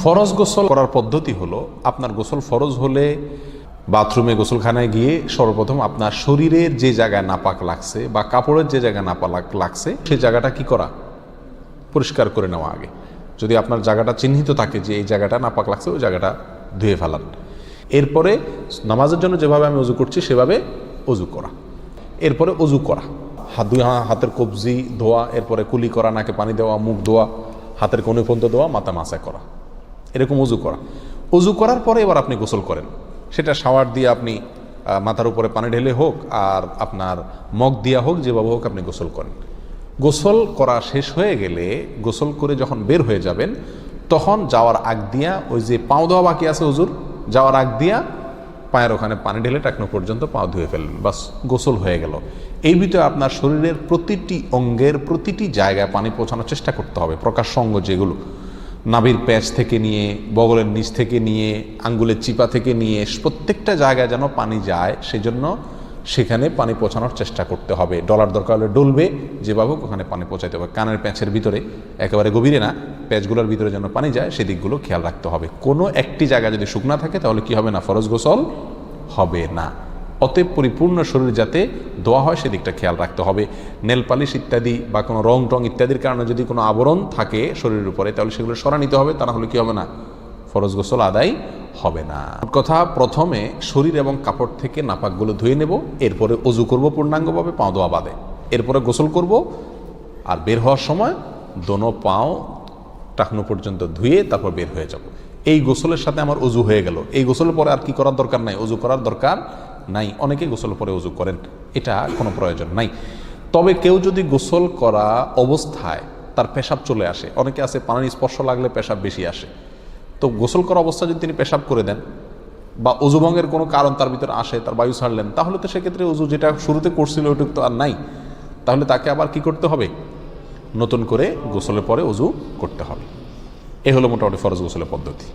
ফরজ গোসল করার পদ্ধতি হলো, আপনার গোসল ফরজ হলে বাথরুমে গোসলখানায় গিয়ে সর্বপ্রথম আপনার শরীরের যে জায়গায় নাপাক লাগছে বা কাপড়ের যে জায়গায় নাপাক লাগছে সেই জায়গাটা কি করা, পরিষ্কার করে নেওয়া আগে। যদি আপনার জায়গাটা চিহ্নিত থাকে যে এই জায়গাটা নাপাক লাগছে, ওই জায়গাটা ধুয়ে ফেলান। এরপরে নামাজের জন্য যেভাবে আমি অজু করছি সেভাবে অজু করা। এরপরে অজু করা, হাতের কবজি ধোয়া, এরপরে কুলি করা, নাকে পানি দেওয়া, মুখ ধোয়া, হাতের কোণে পর্যন্ত ধোয়া, মাথা মাসা করা, এরকম অজু করা। অজু করার পরে এবার আপনি গোসল করেন। সেটা শাওয়ার দিয়ে আপনি মাথার উপরে পানি ঢেলে হোক আর আপনার মগ দিয়া হোক, যেভাবে হোক আপনি গোসল করেন। গোসল করা শেষ হয়ে গেলে, গোসল করে যখন বের হয়ে যাবেন, তখন যাওয়ার আগ দিয়া ওই যে পাও ধোয়া বাকি আছে হুজুর, যাওয়ার আগ দিয়া পায়ের ওখানে পানি ঢেলে টাকনো পর্যন্ত পাও ধুয়ে ফেললেন, বাস গোসল হয়ে গেল। এই ভিতরে আপনার শরীরের প্রতিটি অঙ্গের প্রতিটি জায়গায় পানি পৌঁছানোর চেষ্টা করতে হবে। প্রকাশ্য অঙ্গ যেগুলো, নাভির প্যাচ থেকে নিয়ে, বগলের নিচ থেকে নিয়ে, আঙ্গুলের চিপা থেকে নিয়ে, প্রত্যেকটা জায়গায় যেন পানি যায়, সেজন্য সেখানে পানি পৌঁছানোর চেষ্টা করতে হবে। ডলার দরকার হলে ডলবে, যেভাবে ওখানে পানি পৌঁছাতে হবে। কানের প্যাঁচের ভিতরে, একেবারে গভীরে না, প্যাচগুলোর ভিতরে যেন পানি যায় সেদিকগুলো খেয়াল রাখতে হবে। কোনো একটি জায়গা যদি শুকনা থাকে তাহলে কি হবে না, ফরজ গোসল হবে না। অতএব পরিপূর্ণ শরীর যাতে ধোয়া হয় সেদিকটা খেয়াল রাখতে হবে। নেল পালিশ ইত্যাদি বা কোনো রং টং ইত্যাদির কারণে যদি কোনো আবরণ থাকে শরীরের উপরে, তাহলে সেগুলো সরা নিতে হবে, তা না হলে কি হবে না, ফরজ গোসল আদায় হবে না। কথা, প্রথমে শরীর এবং কাপড় থেকে নাপাকগুলো ধুয়ে নেব, এরপরে অজু করব পূর্ণাঙ্গভাবে, পাও ধোয়া বাদে, এরপরে গোসল করব। আর বের হওয়ার সময় দোনো পাও টাকনো পর্যন্ত ধুয়ে তারপর বের হয়ে যাব। এই গোসলের সাথে আমার অজু হয়ে গেল। এই গোসলের পরে আর কি করার দরকার নাই, অজু করার দরকার নাই। অনেকে গোসলের পরে অজু করেন, এটা কোনো প্রয়োজন নাই। তবে কেউ যদি গোসল করা অবস্থায় তার পেশাব চলে আসে, অনেকে আছে পানির স্পর্শ লাগলে পেশাব বেশি আসে, তো গোসল করা অবস্থায় যদি তিনি পেশাব করে দেন বা অজুভঙ্গের কোনো কারণ তার ভিতরে আসে, তার বায়ু ছাড়লেন, তাহলে তো সেক্ষেত্রে অজু যেটা শুরুতে করছিল ওইটুকু তো আর নাই। তাহলে তাকে আবার কি করতে হবে, নতুন করে গোসলের পরে অজু করতে হবে। এ হলো মোটামুটি ফরজ গোসলের পদ্ধতি।